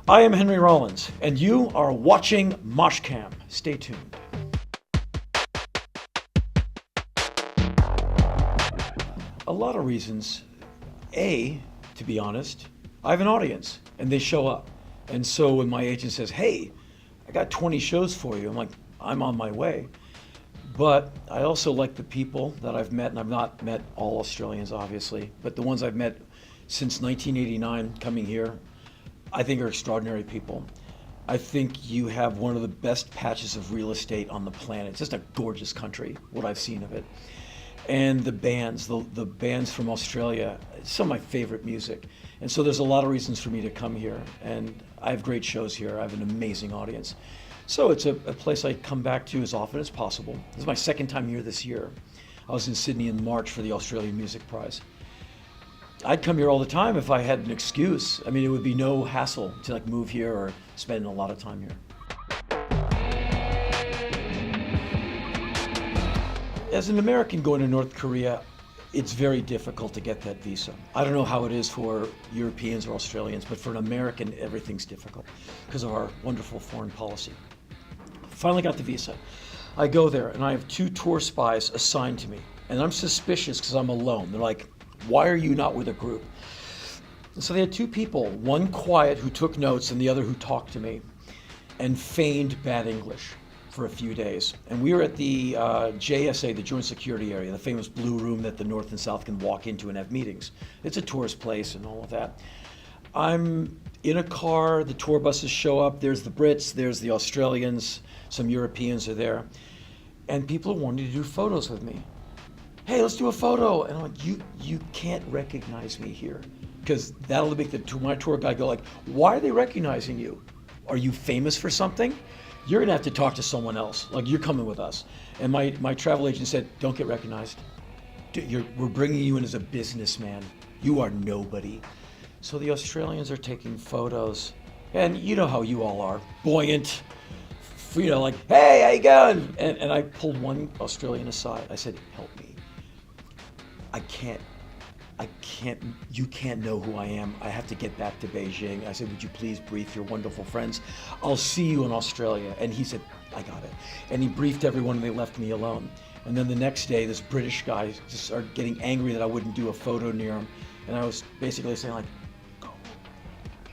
I am Henry Rollins, and you are watching Moshcam. Stay tuned. A lot of reasons. A, to be honest, I have an audience, and they show up. And so when my agent says, hey, I got 20 shows for you, I'm like, I'm on my way. But I also like the people that I've met, and I've not met all Australians, obviously, but the ones I've met since 1989 coming here, I think are extraordinary people. I think you have one of the best patches of real estate on the planet. It's just a gorgeous country, what I've seen of it. And the bands, the bands from Australia, some of my favorite music. And so there's a lot of reasons for me to come here. And I have great shows here. I have an amazing audience. So it's a place I come back to as often as possible. This is my second time here this year. I was in Sydney in March for the Australian Music Prize. I'd come here all the time if I had an excuse. I mean, it would be no hassle to like move here or spend a lot of time here. As an American going to North Korea, it's very difficult to get that visa. I don't know how it is for Europeans or Australians, but for an American, everything's difficult because of our wonderful foreign policy. Finally got the visa. I go there and I have 2 tour spies assigned to me. And I'm suspicious because I'm alone. They're like, why are you not with a group? And so they had 2 people, one quiet who took notes and the other who talked to me and feigned bad English for a few days. And we were at the JSA, the Joint Security Area, the famous blue room that the North and South can walk into and have meetings. It's a tourist place and all of that. I'm in a car, the tour buses show up, there's the Brits, there's the Australians, some Europeans are there, and people are wanting to do photos with me. Hey, let's do a photo. And I'm like, you can't recognize me here. Because that'll make my tour guide go like, why are they recognizing you? Are you famous for something? You're gonna have to talk to someone else. Like, you're coming with us. And my travel agent said, don't get recognized. We're bringing you in as a businessman. You are nobody. So the Australians are taking photos. And you know how you all are, buoyant, like, hey, how you going? And I pulled one Australian aside. I said, help me. You can't know who I am. I have to get back to Beijing. I said, would you please brief your wonderful friends? I'll see you in Australia. And he said, I got it. And he briefed everyone and they left me alone. And then the next day, this British guy just started getting angry that I wouldn't do a photo near him. And I was basically saying like, go.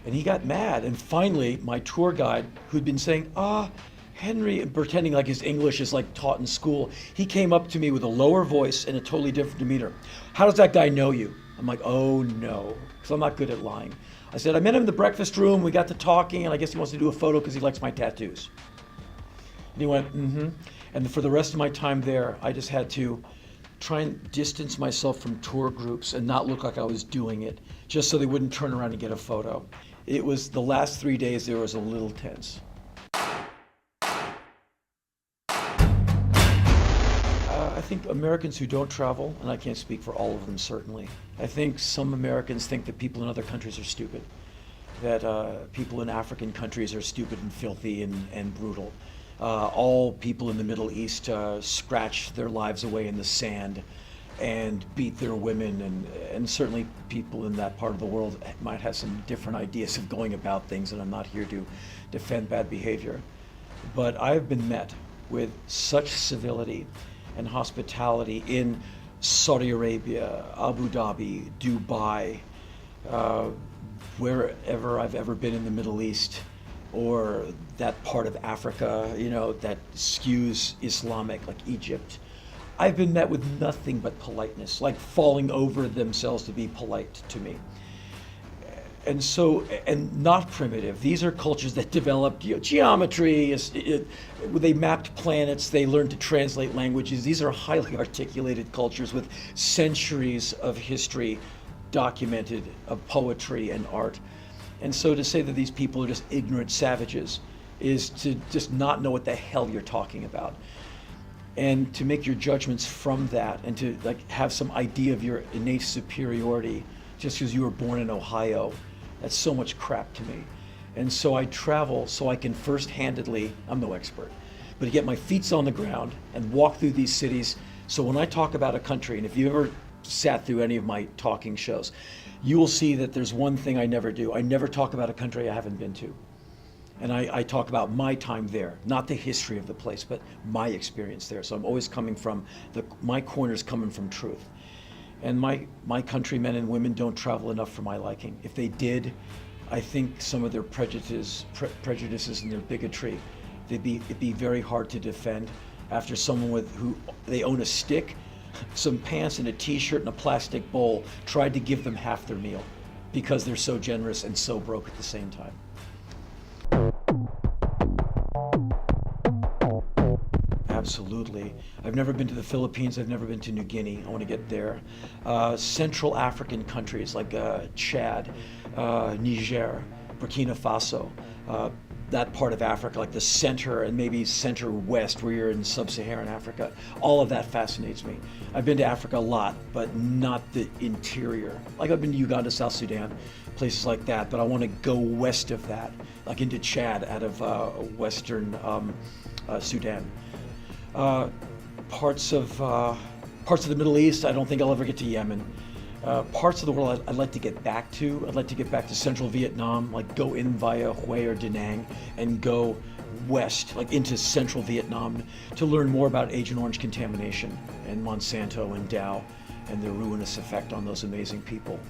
And he got mad. And finally, my tour guide, who'd been saying, Henry, and pretending like his English is like taught in school, he came up to me with a lower voice and a totally different demeanor. How does that guy know you? I'm like, oh no, because I'm not good at lying. I said, I met him in the breakfast room, we got to talking, and I guess he wants to do a photo because he likes my tattoos. And he went, mm-hmm. And for the rest of my time there, I just had to try and distance myself from tour groups and not look like I was doing it, just so they wouldn't turn around and get a photo. It was the last 3 days there was a little tense. I think Americans who don't travel, and I can't speak for all of them certainly, I think some Americans think that people in other countries are stupid, that people in African countries are stupid and filthy and brutal. All people in the Middle East scratch their lives away in the sand and beat their women, and certainly people in that part of the world might have some different ideas of going about things, and I'm not here to defend bad behavior. But I've been met with such civility and hospitality in Saudi Arabia, Abu Dhabi, Dubai, wherever I've ever been in the Middle East, or that part of Africa, that skews Islamic, like Egypt. I've been met with nothing but politeness, like falling over themselves to be polite to me. And not primitive. These are cultures that developed geometry, they mapped planets, they learned to translate languages. These are highly articulated cultures with centuries of history documented, of poetry and art. And so to say that these people are just ignorant savages is to just not know what the hell you're talking about. And to make your judgments from that and to have some idea of your innate superiority just because you were born in Ohio, that's so much crap to me. And so I travel so I can first-handedly, I'm no expert, but to get my feet on the ground and walk through these cities. So when I talk about a country, and if you ever sat through any of my talking shows, you will see that there's one thing I never do. I never talk about a country I haven't been to. And I talk about my time there, not the history of the place, but my experience there. So I'm always coming from, my corner's coming from truth. And my countrymen and women don't travel enough for my liking. If they did, I think some of their prejudices and their bigotry, it'd be very hard to defend after someone who they own a stick, some pants and a t-shirt and a plastic bowl tried to give them half their meal because they're so generous and so broke at the same time. Absolutely. I've never been to the Philippines. I've never been to New Guinea. I want to get there. Central African countries like Chad, Niger, Burkina Faso, that part of Africa, like the center and maybe center west where you're in sub-Saharan Africa. All of that fascinates me. I've been to Africa a lot, but not the interior. Like I've been to Uganda, South Sudan, places like that, but I want to go west of that, like into Chad out of western Sudan. Parts of the Middle East, I don't think I'll ever get to Yemen. Parts of the world I'd like to get back to. I'd like to get back to central Vietnam, like go in via Hue or Da Nang and go west, like into central Vietnam to learn more about Agent Orange contamination and Monsanto and Dow and their ruinous effect on those amazing people.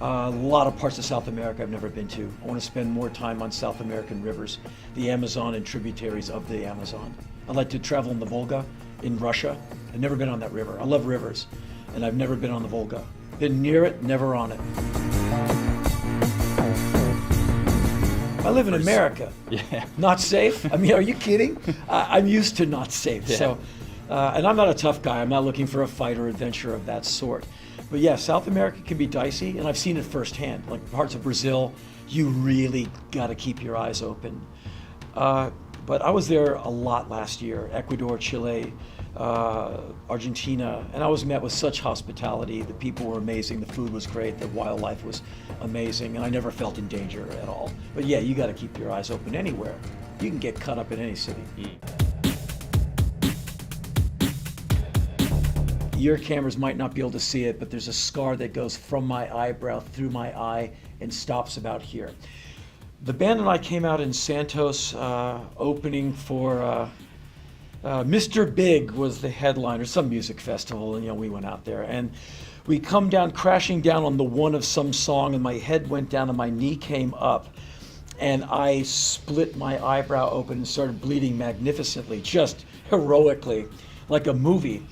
A lot of parts of South America I've never been to. I want to spend more time on South American rivers, the Amazon and tributaries of the Amazon. I'd like to travel in the Volga in Russia. I've never been on that river. I love rivers, and I've never been on the Volga. Been near it, never on it. I live in America. Yeah. Not safe? I mean, are you kidding? I'm used to not safe. Yeah. So, and I'm not a tough guy. I'm not looking for a fight or adventure of that sort. But yeah, South America can be dicey, and I've seen it firsthand. Like parts of Brazil, you really got to keep your eyes open. But I was there a lot last year, Ecuador, Chile, Argentina, and I was met with such hospitality. The people were amazing, the food was great, the wildlife was amazing, and I never felt in danger at all. But yeah, you got to keep your eyes open anywhere. You can get cut up in any city. Your cameras might not be able to see it, but there's a scar that goes from my eyebrow through my eye and stops about here. The band and I came out in Santos, opening for Mr. Big was the headliner, some music festival, and we went out there. And we come down, crashing down on the one of some song, and my head went down and my knee came up. And I split my eyebrow open and started bleeding magnificently, just heroically, like a movie.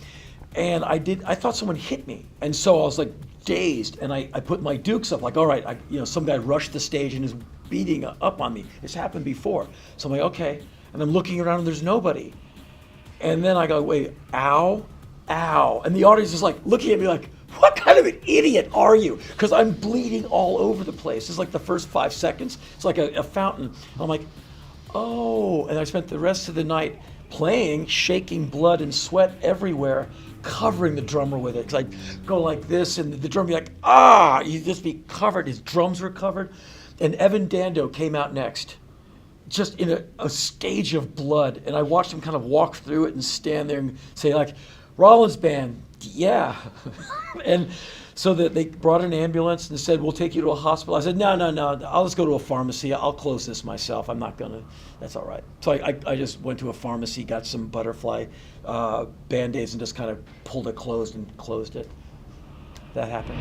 And I thought someone hit me. And so I was like dazed, and I put my dukes up, like, all right, some guy rushed the stage and is beating up on me. It's happened before. So I'm like, okay. And I'm looking around and there's nobody. And then I go, wait, ow, ow. And the audience is like looking at me like, what kind of an idiot are you? Because I'm bleeding all over the place. It's like the first 5 seconds. It's like a fountain. And I'm like, oh. And I spent the rest of the night playing, shaking blood and sweat everywhere, covering the drummer with it. Because I'd go like this, and the drummer would be like, he'd just be covered. His drums were covered. And Evan Dando came out next, just in a stage of blood. And I watched him kind of walk through it and stand there and say, like, Rollins band, yeah. And so they brought an ambulance and said, we'll take you to a hospital. I said, no, I'll just go to a pharmacy. I'll close this myself. I'm not gonna, that's all right. So I just went to a pharmacy, got some butterfly Band-Aids and just kind of pulled it closed and closed it. That happened.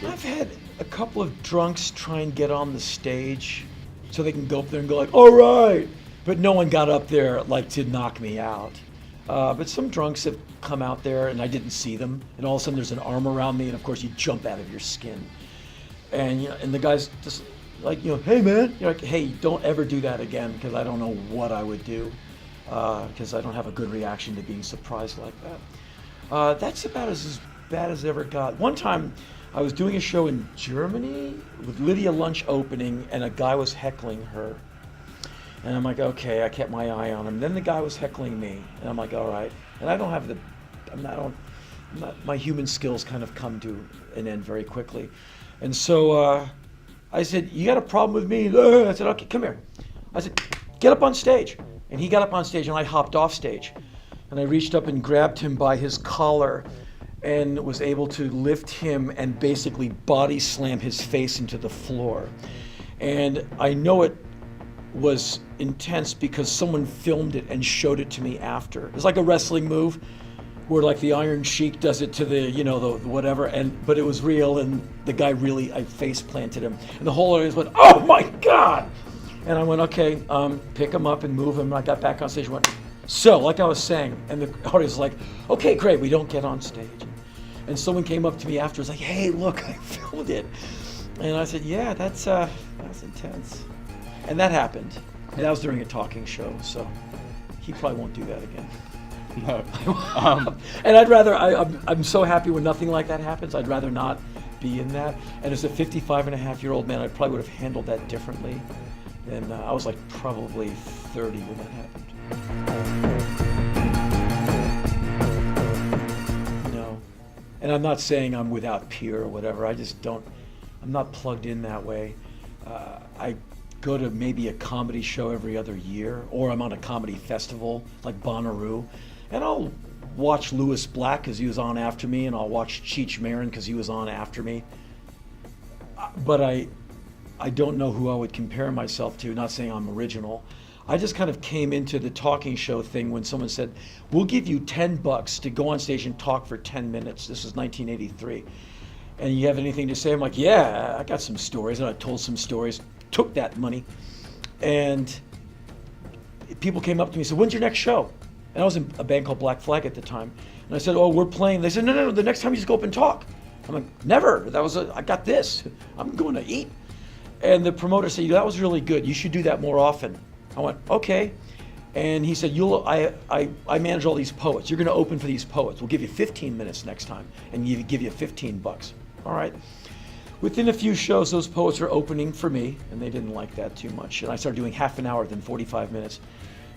I've had a couple of drunks try and get on the stage so they can go up there and go like, all right. But no one got up there like to knock me out. But some drunks have come out there and I didn't see them, and all of a sudden there's an arm around me, and of course you jump out of your skin. And and the guy's just like, hey man, you're like, hey, don't ever do that again, because I don't know what I would do, because I don't have a good reaction to being surprised like that. That's about as bad as it ever got. One time I was doing a show in Germany with Lydia Lunch opening, and a guy was heckling her. And I'm like, okay, I kept my eye on him. Then the guy was heckling me, and I'm like, all right. And I don't have my human skills kind of come to an end very quickly. And so I said, you got a problem with me? I said, okay, come here. I said, get up on stage. And he got up on stage, and I hopped off stage. and I reached up and grabbed him by his collar and was able to lift him and basically body slam his face into the floor. And I know it was intense because someone filmed it and showed it to me after. It's like a wrestling move where like the Iron Sheik does it to the, the whatever, but it was real, and the guy really, I face planted him. And the whole audience went, "Oh my God!" And I went, "Okay, pick him up and move him." And I got back on stage and went, "So," like I was saying, and the audience was like, "Okay, great, we don't get on stage." And someone came up to me afterwards like, "Hey, look, I filmed it." And I said, "Yeah, that's intense." And that happened. And that was during a talking show, so he probably won't do that again. No. And I'd rather, I'm so happy when nothing like that happens. I'd rather not be in that. And as a 55-and-a-half-year-old man, I probably would have handled that differently. And I was like probably 30 when that happened. No. And I'm not saying I'm without peer or whatever. I just don't, I'm not plugged in that way. I go to maybe a comedy show every other year, or I'm on a comedy festival like Bonnaroo, and I'll watch Lewis Black because he was on after me, and I'll watch Cheech Marin because he was on after me. But I don't know who I would compare myself to, not saying I'm original. I just kind of came into the talking show thing when someone said, "We'll give you $10 to go on stage and talk for 10 minutes. This was 1983. "And you have anything to say?" I'm like, "Yeah, I got some stories." And I told some stories, took that money. And people came up to me and said, "When's your next show?" And I was in a band called Black Flag at the time. And I said, "Oh, we're playing." They said, No, the next time you just go up and talk." I'm like, "Never. I got this. I'm going to eat." And the promoter said, "That was really good. You should do that more often." I went, "Okay." And he said, I manage all these poets. You're going to open for these poets. We'll give you 15 minutes next time, and give you $15. All right. Within a few shows, those poets were opening for me, and they didn't like that too much. And I started doing half an hour, then 45 minutes.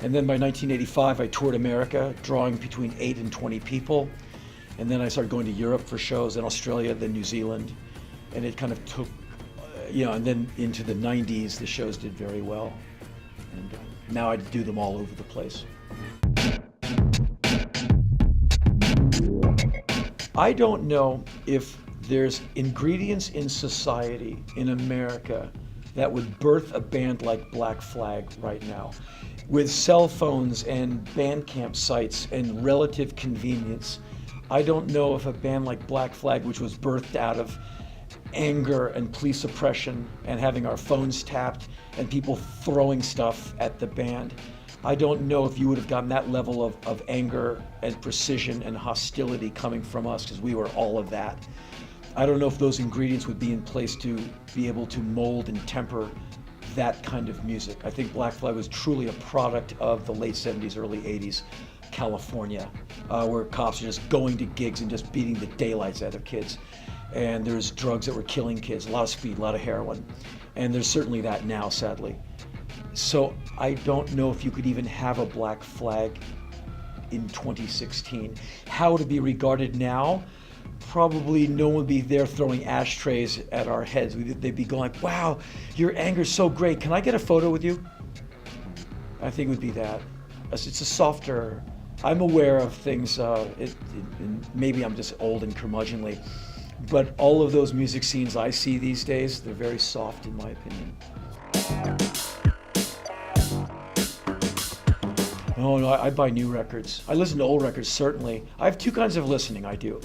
And then by 1985, I toured America, drawing between 8 and 20 people. And then I started going to Europe for shows, then Australia, then New Zealand. And it kind of took, and then into the 90s, the shows did very well. And now I do them all over the place. I don't know if there's ingredients in society, in America, that would birth a band like Black Flag right now. With cell phones and Bandcamp sites and relative convenience, I don't know if a band like Black Flag, which was birthed out of anger and police oppression and having our phones tapped and people throwing stuff at the band, I don't know if you would have gotten that level of anger and precision and hostility coming from us, because we were all of that. I don't know if those ingredients would be in place to be able to mold and temper that kind of music. I think Black Flag was truly a product of the late 70s, early 80s California, where cops are just going to gigs and just beating the daylights out of kids. And there's drugs that were killing kids, a lot of speed, a lot of heroin. And there's certainly that now, sadly. So I don't know if you could even have a Black Flag in 2016. How to be regarded now? Probably no one would be there throwing ashtrays at our heads. They'd be going like, "Wow, your anger's so great. Can I get a photo with you?" I think it would be that. It's a softer, I'm aware of things, maybe I'm just old and curmudgeonly, but all of those music scenes I see these days, they're very soft in my opinion. Oh no, I buy new records. I listen to old records, certainly. I have two kinds of listening I do.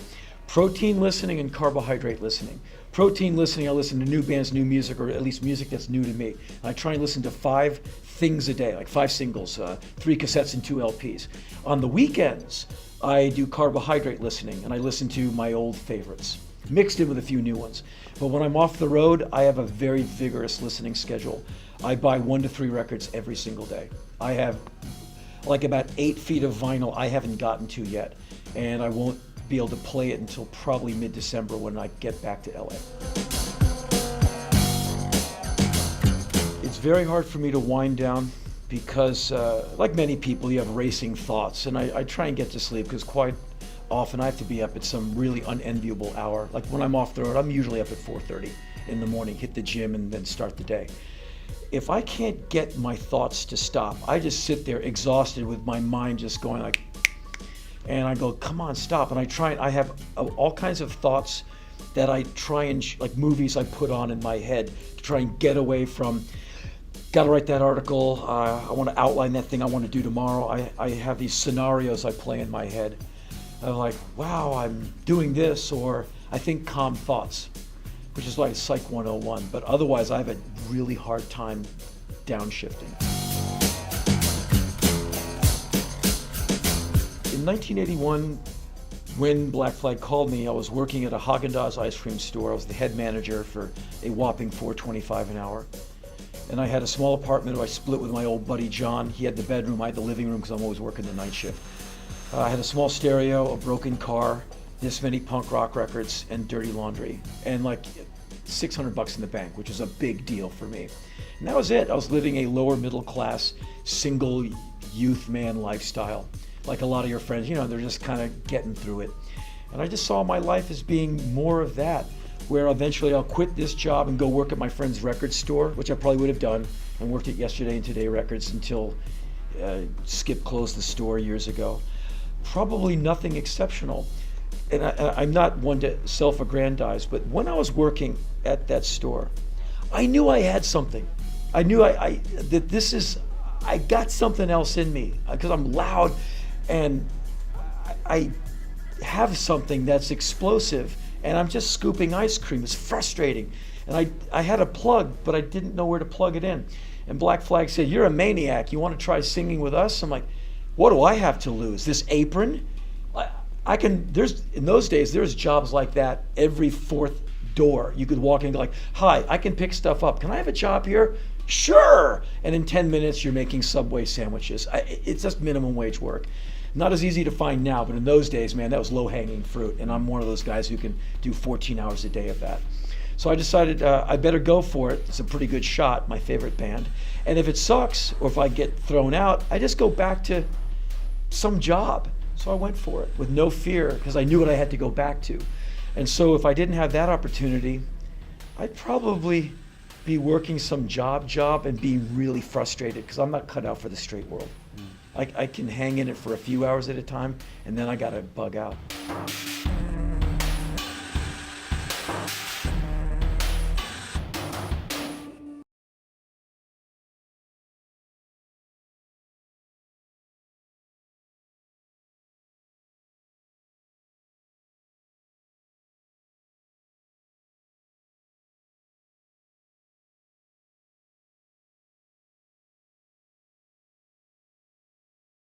Protein listening and carbohydrate listening. Protein listening, I listen to new bands, new music, or at least music that's new to me. And I try and listen to 5 things a day, like 5 singles, 3 cassettes and 2 LPs. On the weekends, I do carbohydrate listening, and I listen to my old favorites, mixed in with a few new ones. But when I'm off the road, I have a very vigorous listening schedule. I buy 1 to 3 records every single day. I have like about 8 feet of vinyl I haven't gotten to yet, and I won't be able to play it until probably mid-December when I get back to LA. It's very hard for me to wind down because, like many people, you have racing thoughts, and I try and get to sleep because quite often I have to be up at some really unenviable hour. Like when I'm off the road, I'm usually up at 4:30 in the morning, hit the gym, and then start the day. If I can't get my thoughts to stop, I just sit there exhausted with my mind just going like, And I go, come on, stop. And I have all kinds of thoughts that I try and, like movies I put on in my head to try and get away from, gotta write that article, I want to outline that thing I want to do tomorrow. I have these scenarios I play in my head. I'm like, wow, I'm doing this, or I think calm thoughts, which is like Psych 101. But otherwise, I have a really hard time downshifting. In 1981, when Black Flag called me, I was working at a Haagen-Dazs ice cream store. I was the head manager for a whopping $4.25 an hour. And I had a small apartment I split with my old buddy John. He had the bedroom, I had the living room because I'm always working the night shift. I had a small stereo, a broken car, this many punk rock records, and dirty laundry. And like $600 in the bank, which is a big deal for me. And that was it. I was living a lower middle class, single youth man lifestyle. Like a lot of your friends, you know, they're just kind of getting through it. And I just saw my life as being more of that, where eventually I'll quit this job and go work at my friend's record store, which I probably would have done, and worked at Yesterday and Today Records until Skip closed the store years ago. Probably nothing exceptional. And I'm not one to self-aggrandize, but when I was working at that store, I knew I had something. I knew I got something else in me, because I'm loud and I have something that's explosive, and I'm just scooping ice cream. It's frustrating. And I had a plug, but I didn't know where to plug it in. And Black Flag said, "You're a maniac. You want to try singing with us?" I'm like, what do I have to lose? This apron? In those days, there's jobs like that every fourth door. You could walk in and go like, "Hi, I can pick stuff up. Can I have a job here?" "Sure." And in 10 minutes, you're making Subway sandwiches. It's just minimum wage work. Not as easy to find now, but in those days, man, that was low-hanging fruit. And I'm one of those guys who can do 14 hours a day of that. So I decided I better go for it. It's a pretty good shot, my favorite band. And if it sucks, or if I get thrown out, I just go back to some job. So I went for it with no fear, because I knew what I had to go back to. And so if I didn't have that opportunity, I'd probably be working some job and be really frustrated, because I'm not cut out for the straight world. I can hang in it for a few hours at a time, and then I gotta bug out.